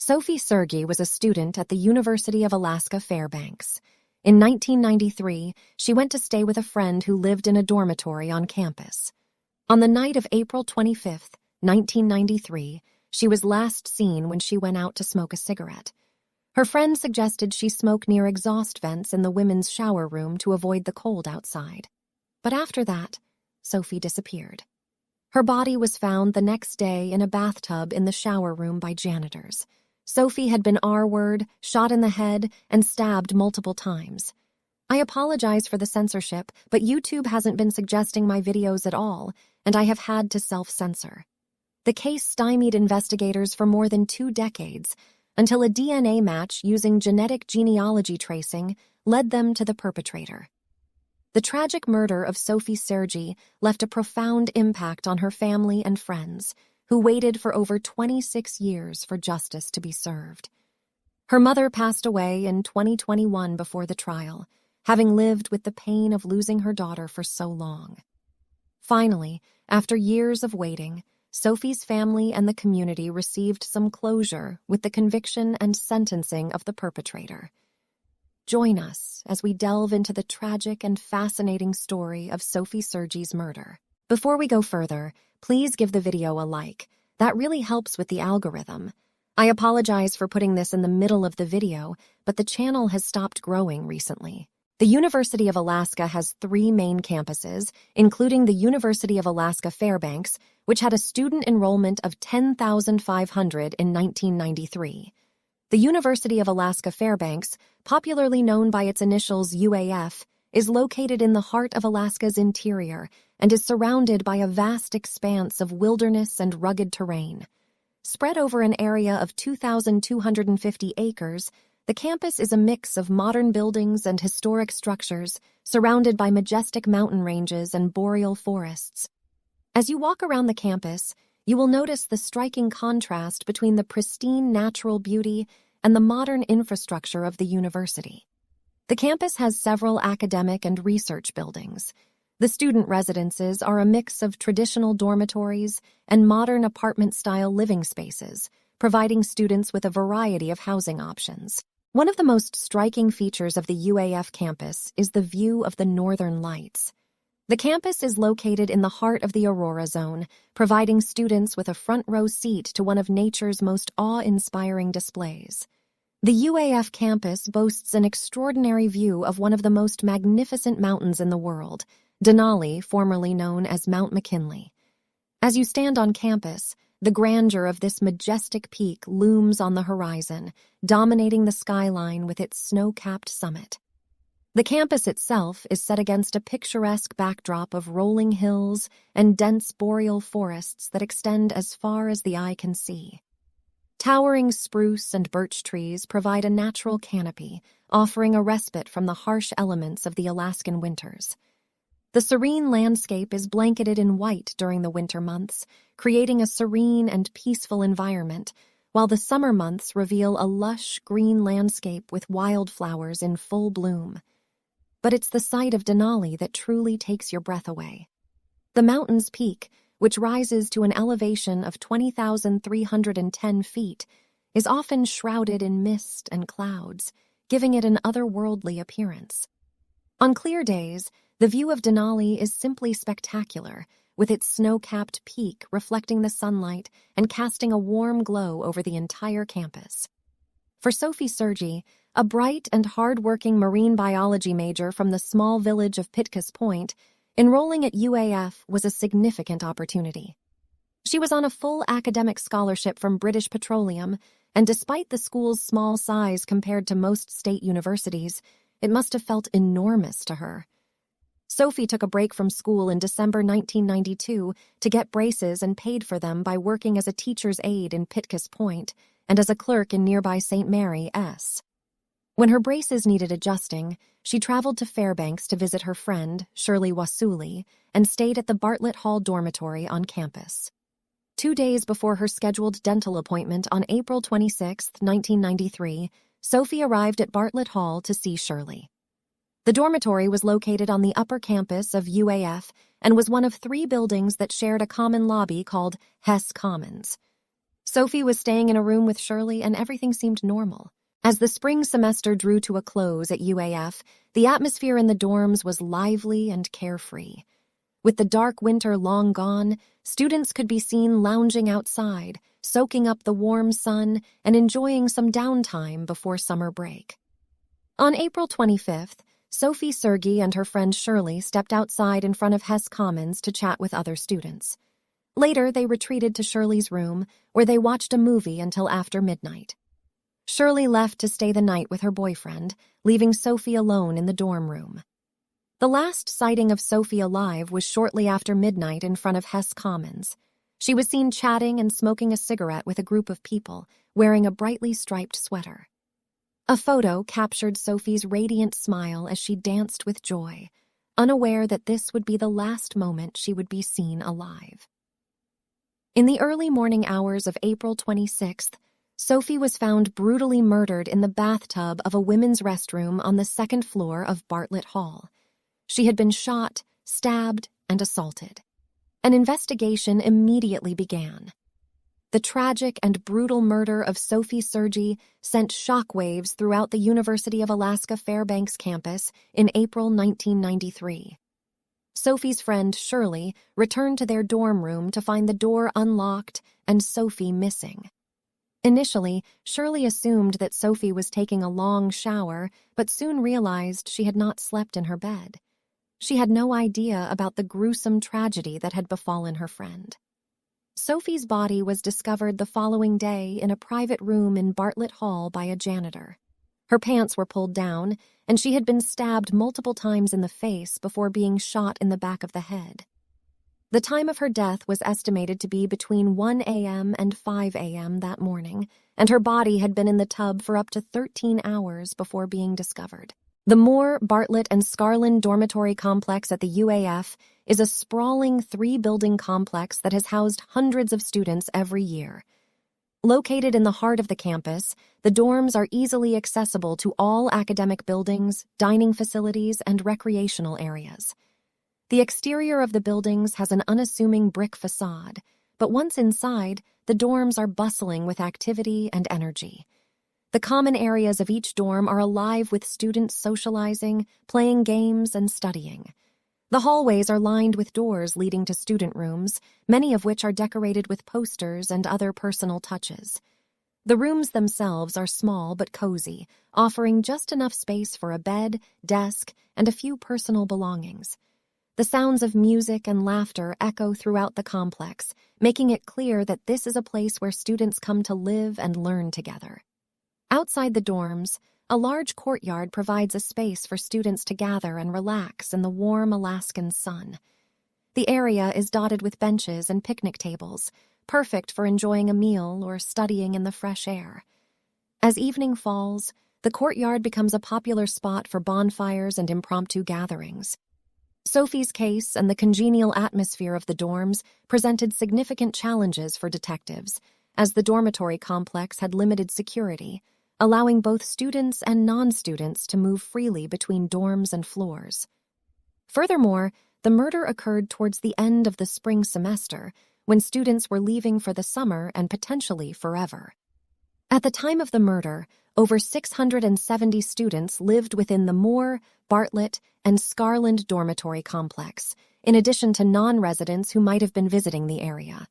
Sophie Sergie was a student at the University of Alaska Fairbanks. In 1993, she went to stay with a friend who lived in a dormitory on campus. On the night of April 25, 1993, she was last seen when she went out to smoke a cigarette. Her friend suggested she smoke near exhaust vents in the women's shower room to avoid the cold outside. But after that, Sophie disappeared. Her body was found the next day in a bathtub in the shower room by janitors. Sophie had been R-word, shot in the head, and stabbed multiple times. I apologize for the censorship, but YouTube hasn't been suggesting my videos at all, and I have had to self-censor. The case stymied investigators for more than 2 decades, until a DNA match using genetic genealogy tracing led them to the perpetrator. The tragic murder of Sophie Sergie left a profound impact on her family and friends, who waited for over 26 years for justice to be served. Her mother passed away in 2021 before the trial, having lived with the pain of losing her daughter for so long. Finally, after years of waiting, Sophie's family and the community received some closure with the conviction and sentencing of the perpetrator. Join us as we delve into the tragic and fascinating story of Sophie Sergie's murder. Before we go further, please give the video a like. That really helps with the algorithm. I apologize for putting this in the middle of the video, but the channel has stopped growing recently. The University of Alaska has 3 main campuses, including the University of Alaska Fairbanks, which had a student enrollment of 10,500 in 1993. The University of Alaska Fairbanks, popularly known by its initials UAF, is located in the heart of Alaska's interior and is surrounded by a vast expanse of wilderness and rugged terrain. Spread over an area of 2,250 acres, the campus is a mix of modern buildings and historic structures, surrounded by majestic mountain ranges and boreal forests. As you walk around the campus, you will notice the striking contrast between the pristine natural beauty and the modern infrastructure of the university. The campus has several academic and research buildings. The student residences are a mix of traditional dormitories and modern apartment-style living spaces, providing students with a variety of housing options. One of the most striking features of the UAF campus is the view of the Northern Lights. The campus is located in the heart of the Aurora Zone, providing students with a front-row seat to one of nature's most awe-inspiring displays. The UAF campus boasts an extraordinary view of one of the most magnificent mountains in the world, Denali, formerly known as Mount McKinley. As you stand on campus, the grandeur of this majestic peak looms on the horizon, dominating the skyline with its snow-capped summit. The campus itself is set against a picturesque backdrop of rolling hills and dense boreal forests that extend as far as the eye can see. Towering spruce and birch trees provide a natural canopy, offering a respite from the harsh elements of the Alaskan winters. The serene landscape is blanketed in white during the winter months, creating a serene and peaceful environment, while the summer months reveal a lush green landscape with wildflowers in full bloom. But it's the sight of Denali that truly takes your breath away. The mountain's peak, which rises to an elevation of 20,310 feet, is often shrouded in mist and clouds, giving it an otherworldly appearance. On clear days, the view of Denali is simply spectacular, with its snow-capped peak reflecting the sunlight and casting a warm glow over the entire campus. For Sophie Sergie, a bright and hard-working marine biology major from the small village of Pitkas Point, enrolling at UAF was a significant opportunity. She was on a full academic scholarship from British Petroleum, and despite the school's small size compared to most state universities, it must have felt enormous to her. Sophie took a break from school in December 1992 to get braces and paid for them by working as a teacher's aide in Pitkas Point and as a clerk in nearby St. Mary, S. When her braces needed adjusting, she traveled to Fairbanks to visit her friend, Shirley Wasuli, and stayed at the Bartlett Hall dormitory on campus. 2 days before her scheduled dental appointment on April 26, 1993, Sophie arrived at Bartlett Hall to see Shirley. The dormitory was located on the upper campus of UAF and was one of 3 buildings that shared a common lobby called Hess Commons. Sophie was staying in a room with Shirley and everything seemed normal. As the spring semester drew to a close at UAF, the atmosphere in the dorms was lively and carefree. With the dark winter long gone, students could be seen lounging outside, soaking up the warm sun and enjoying some downtime before summer break. On April 25th, Sophie Sergie and her friend Shirley stepped outside in front of Hess Commons to chat with other students. Later, they retreated to Shirley's room, where they watched a movie until after midnight. Shirley left to stay the night with her boyfriend, leaving Sophie alone in the dorm room. The last sighting of Sophie alive was shortly after midnight in front of Hess Commons. She was seen chatting and smoking a cigarette with a group of people, wearing a brightly striped sweater. A photo captured Sophie's radiant smile as she danced with joy, unaware that this would be the last moment she would be seen alive. In the early morning hours of April 26th, Sophie was found brutally murdered in the bathtub of a women's restroom on the second floor of Bartlett Hall. She had been shot, stabbed, and assaulted. An investigation immediately began. The tragic and brutal murder of Sophie Sergie sent shockwaves throughout the University of Alaska Fairbanks campus in April 1993. Sophie's friend Shirley returned to their dorm room to find the door unlocked and Sophie missing. Initially, Shirley assumed that Sophie was taking a long shower, but soon realized she had not slept in her bed. She had no idea about the gruesome tragedy that had befallen her friend. Sophie's body was discovered the following day in a private room in Bartlett Hall by a janitor. Her pants were pulled down, and she had been stabbed multiple times in the face before being shot in the back of the head. The time of her death was estimated to be between 1 a.m. and 5 a.m. that morning, and her body had been in the tub for up to 13 hours before being discovered. The Moore, Bartlett, and Scarland dormitory complex at the UAF is a sprawling 3-building complex that has housed hundreds of students every year. Located in the heart of the campus, the dorms are easily accessible to all academic buildings, dining facilities, and recreational areas. The exterior of the buildings has an unassuming brick facade, but once inside, the dorms are bustling with activity and energy. The common areas of each dorm are alive with students socializing, playing games, and studying. The hallways are lined with doors leading to student rooms, many of which are decorated with posters and other personal touches. The rooms themselves are small but cozy, offering just enough space for a bed, desk, and a few personal belongings. The sounds of music and laughter echo throughout the complex, making it clear that this is a place where students come to live and learn together. Outside the dorms, a large courtyard provides a space for students to gather and relax in the warm Alaskan sun. The area is dotted with benches and picnic tables, perfect for enjoying a meal or studying in the fresh air. As evening falls, the courtyard becomes a popular spot for bonfires and impromptu gatherings. Sophie's case and the congenial atmosphere of the dorms presented significant challenges for detectives, as the dormitory complex had limited security, allowing both students and non-students to move freely between dorms and floors. Furthermore, the murder occurred towards the end of the spring semester, when students were leaving for the summer and potentially forever. At the time of the murder, over 670 students lived within the Moore, Bartlett, and Scarland dormitory complex, in addition to non-residents who might have been visiting the area.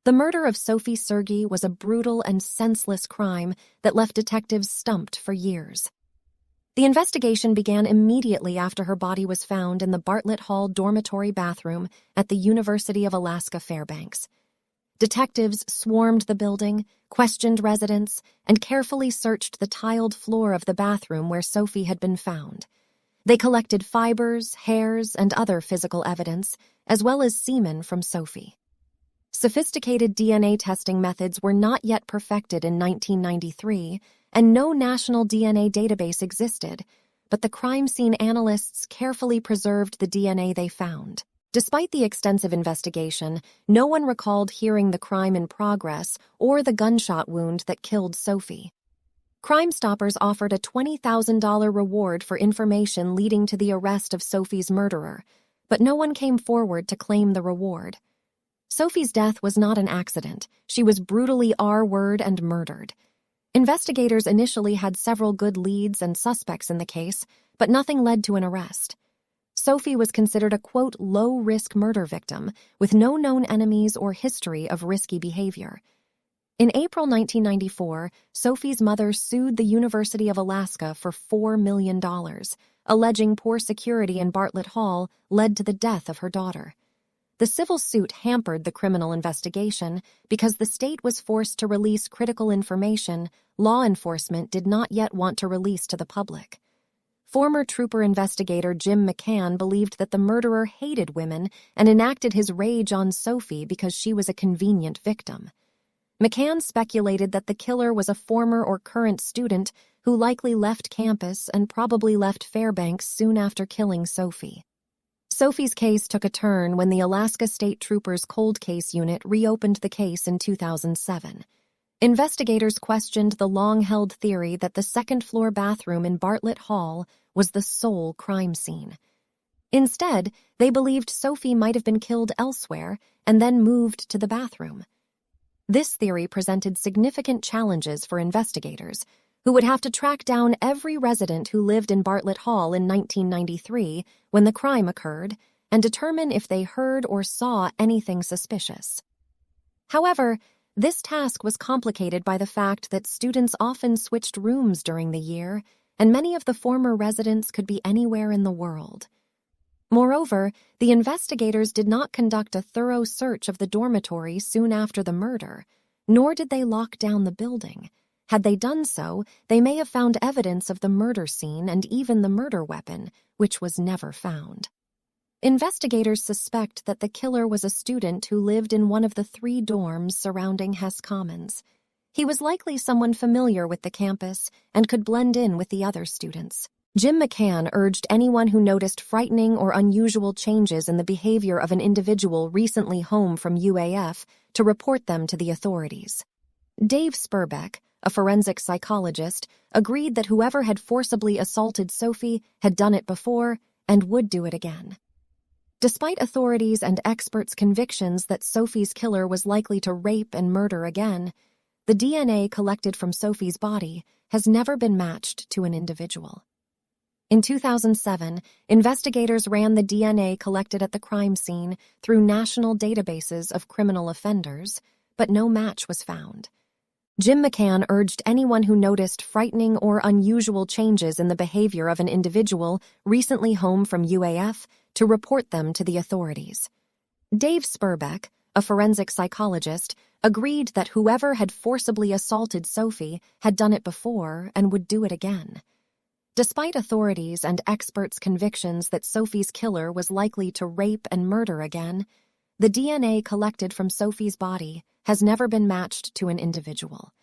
The murder of Sophie Sergie was a brutal and senseless crime that left detectives stumped for years. The investigation began immediately after her body was found in the Bartlett Hall dormitory bathroom at the University of Alaska Fairbanks. Detectives swarmed the building, questioned residents, and carefully searched the tiled floor of the bathroom where Sophie had been found. They collected fibers, hairs, and other physical evidence, as well as semen from Sophie. Sophisticated DNA testing methods were not yet perfected in 1993, and no national DNA database existed, but the crime scene analysts carefully preserved the DNA they found. Despite the extensive investigation, no one recalled hearing the crime in progress or the gunshot wound that killed Sophie. Crime Stoppers offered a $20,000 reward for information leading to the arrest of Sophie's murderer, but no one came forward to claim the reward. Sophie's death was not an accident. She was brutally R-worded and murdered. Investigators initially had several good leads and suspects in the case, but nothing led to an arrest. Sophie was considered a, quote, low-risk murder victim with no known enemies or history of risky behavior. In April 1994, Sophie's mother sued the University of Alaska for $4 million, alleging poor security in Bartlett Hall led to the death of her daughter. The civil suit hampered the criminal investigation because the state was forced to release critical information law enforcement did not yet want to release to the public. Former trooper investigator Jim McCann believed that the murderer hated women and enacted his rage on Sophie because she was a convenient victim. McCann speculated that the killer was a former or current student who likely left campus and probably left Fairbanks soon after killing Sophie. Sophie's case took a turn when the Alaska State Troopers Cold Case Unit reopened the case in 2007. Investigators questioned the long-held theory that the second-floor bathroom in Bartlett Hall was the sole crime scene. Instead, they believed Sophie might have been killed elsewhere and then moved to the bathroom. This theory presented significant challenges for investigators, who would have to track down every resident who lived in Bartlett Hall in 1993 when the crime occurred and determine if they heard or saw anything suspicious. However, this task was complicated by the fact that students often switched rooms during the year, and many of the former residents could be anywhere in the world. Moreover, the investigators did not conduct a thorough search of the dormitory soon after the murder, nor did they lock down the building. Had they done so, they may have found evidence of the murder scene and even the murder weapon, which was never found. Investigators suspect that the killer was a student who lived in one of the 3 dorms surrounding Hess Commons. He was likely someone familiar with the campus and could blend in with the other students. Jim McCann urged anyone who noticed frightening or unusual changes in the behavior of an individual recently home from UAF to report them to the authorities. Dave Spurbeck, a forensic psychologist, agreed that whoever had forcibly assaulted Sophie had done it before and would do it again. Despite authorities' and experts' convictions that Sophie's killer was likely to rape and murder again, the DNA collected from Sophie's body has never been matched to an individual. In 2007, investigators ran the DNA collected at the crime scene through national databases of criminal offenders, but no match was found. Jim McCann urged anyone who noticed frightening or unusual changes in the behavior of an individual recently home from UAF to report them to the authorities. Dave Spurbeck, a forensic psychologist, agreed that whoever had forcibly assaulted Sophie had done it before and would do it again. Despite authorities' and experts' convictions that Sophie's killer was likely to rape and murder again, the DNA collected from Sophie's body has never been matched to an individual.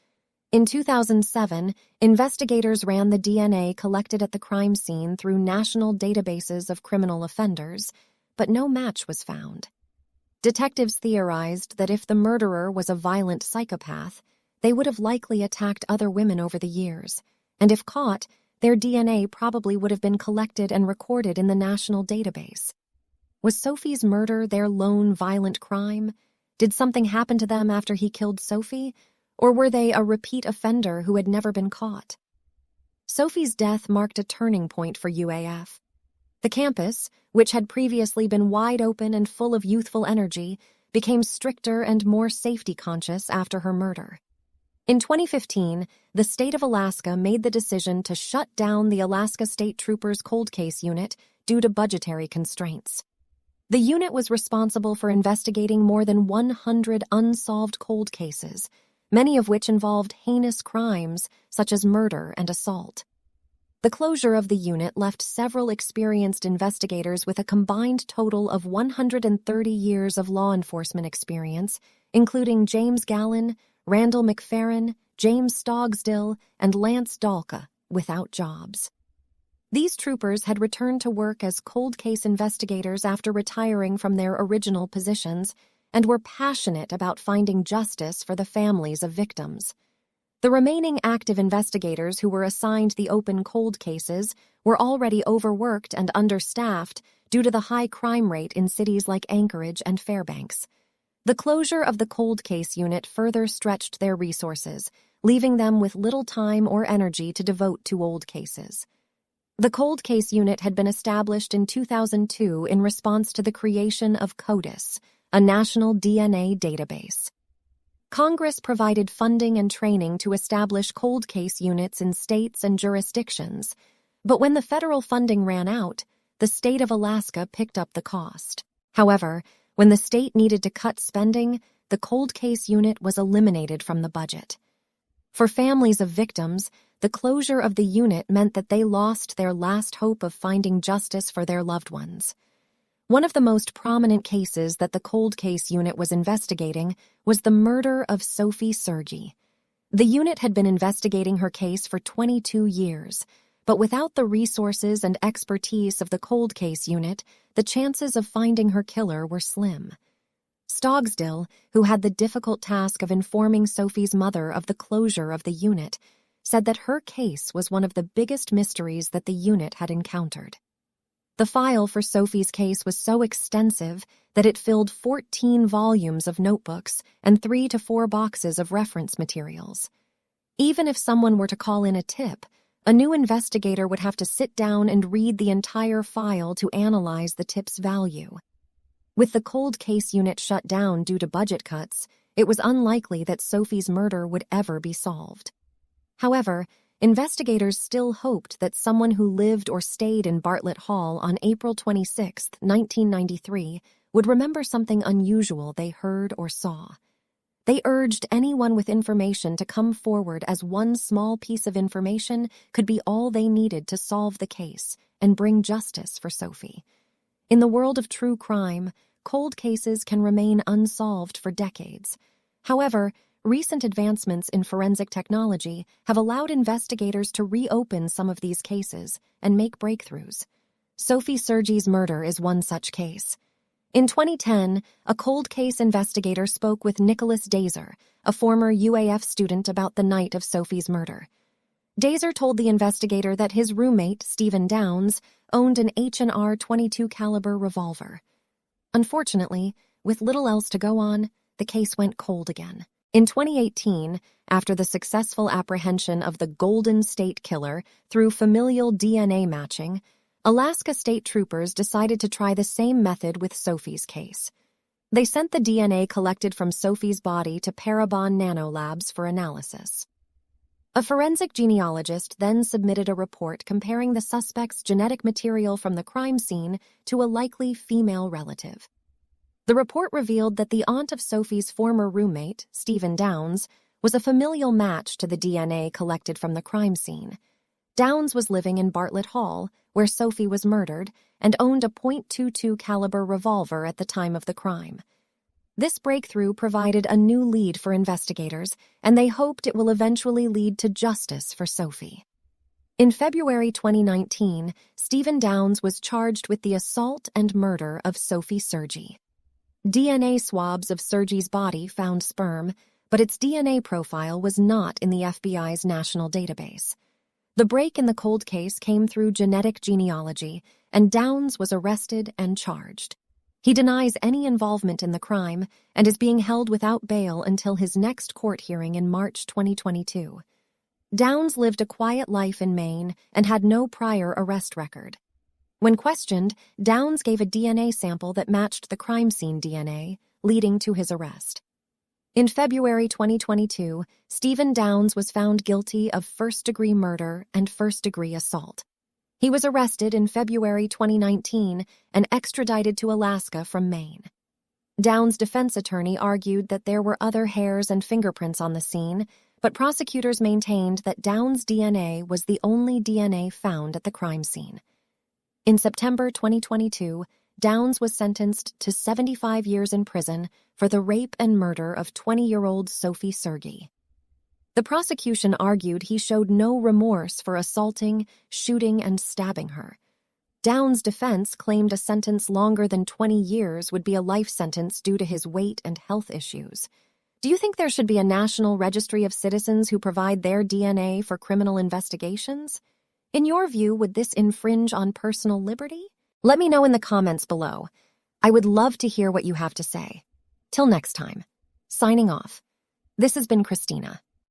In 2007, investigators ran the DNA collected at the crime scene through national databases of criminal offenders, but no match was found. Detectives theorized that if the murderer was a violent psychopath, they would have likely attacked other women over the years, and if caught, their DNA probably would have been collected and recorded in the national database. Was Sophie's murder their lone violent crime? Did something happen to them after he killed Sophie? Or were they a repeat offender who had never been caught? Sophie's death marked a turning point for UAF. The campus, which had previously been wide open and full of youthful energy, became stricter and more safety-conscious after her murder. In 2015, the state of Alaska made the decision to shut down the Alaska State Troopers Cold Case Unit due to budgetary constraints. The unit was responsible for investigating more than 100 unsolved cold cases, many of which involved heinous crimes such as murder and assault. The closure of the unit left several experienced investigators with a combined total of 130 years of law enforcement experience, including James Gallen, Randall McFerrin, James Stogsdill, and Lance Dalka, without jobs. These troopers had returned to work as cold case investigators after retiring from their original positions and were passionate about finding justice for the families of victims. The remaining active investigators who were assigned the open cold cases were already overworked and understaffed due to the high crime rate in cities like Anchorage and Fairbanks. The closure of the cold case unit further stretched their resources, leaving them with little time or energy to devote to old cases. The cold case unit had been established in 2002 in response to the creation of CODIS, a national DNA database. Congress provided funding and training to establish cold case units in states and jurisdictions, but when the federal funding ran out, the state of Alaska picked up the cost. However, when the state needed to cut spending, the cold case unit was eliminated from the budget. For families of victims, the closure of the unit meant that they lost their last hope of finding justice for their loved ones. One of the most prominent cases that the cold case unit was investigating was the murder of Sophie Sergie. The unit had been investigating her case for 22 years, but without the resources and expertise of the cold case unit, the chances of finding her killer were slim. Stogsdill, who had the difficult task of informing Sophie's mother of the closure of the unit, said that her case was one of the biggest mysteries that the unit had encountered. The file for Sophie's case was so extensive that it filled 14 volumes of notebooks and 3 to 4 boxes of reference materials. Even if someone were to call in a tip, a new investigator would have to sit down and read the entire file to analyze the tip's value. With the cold case unit shut down due to budget cuts, it was unlikely that Sophie's murder would ever be solved. However, investigators still hoped that someone who lived or stayed in Bartlett Hall on April 26, 1993, would remember something unusual they heard or saw. They urged anyone with information to come forward, as one small piece of information could be all they needed to solve the case and bring justice for Sophie. In the world of true crime, cold cases can remain unsolved for decades. However, recent advancements in forensic technology have allowed investigators to reopen some of these cases and make breakthroughs. Sophie Sergie's murder is one such case. In 2010, a cold case investigator spoke with Nicholas Dazer, a former UAF student, about the night of Sophie's murder. Dazer told the investigator that his roommate, Stephen Downs, owned an H&R .22 caliber revolver. Unfortunately, with little else to go on, the case went cold again. In 2018, after the successful apprehension of the Golden State Killer through familial DNA matching, Alaska state troopers decided to try the same method with Sophie's case. They sent the DNA collected from Sophie's body to Parabon Nanolabs for analysis. A forensic genealogist then submitted a report comparing the suspect's genetic material from the crime scene to a likely female relative. The report revealed that the aunt of Sophie's former roommate, Stephen Downs, was a familial match to the DNA collected from the crime scene. Downs was living in Bartlett Hall, where Sophie was murdered, and owned a .22 caliber revolver at the time of the crime. This breakthrough provided a new lead for investigators, and they hoped it will eventually lead to justice for Sophie. In February 2019, Stephen Downs was charged with the assault and murder of Sophie Sergie. DNA swabs of Sergie's body found sperm, but its DNA profile was not in the FBI's national database. The break in the cold case came through genetic genealogy, and Downs was arrested and charged. He denies any involvement in the crime and is being held without bail until his next court hearing in March 2022. Downs lived a quiet life in Maine and had no prior arrest record. When questioned, Downs gave a DNA sample that matched the crime scene DNA, leading to his arrest. In February 2022, Stephen Downs was found guilty of first-degree murder and first-degree assault. He was arrested in February 2019 and extradited to Alaska from Maine. Downs' defense attorney argued that there were other hairs and fingerprints on the scene, but prosecutors maintained that Downs' DNA was the only DNA found at the crime scene. In September 2022, Downs was sentenced to 75 years in prison for the rape and murder of 20-year-old Sophie Sergie. The prosecution argued he showed no remorse for assaulting, shooting, and stabbing her. Downs' defense claimed a sentence longer than 20 years would be a life sentence due to his weight and health issues. Do you think there should be a national registry of citizens who provide their DNA for criminal investigations? In your view, would this infringe on personal liberty? Let me know in the comments below. I would love to hear what you have to say. Till next time. Signing off. This has been Christina.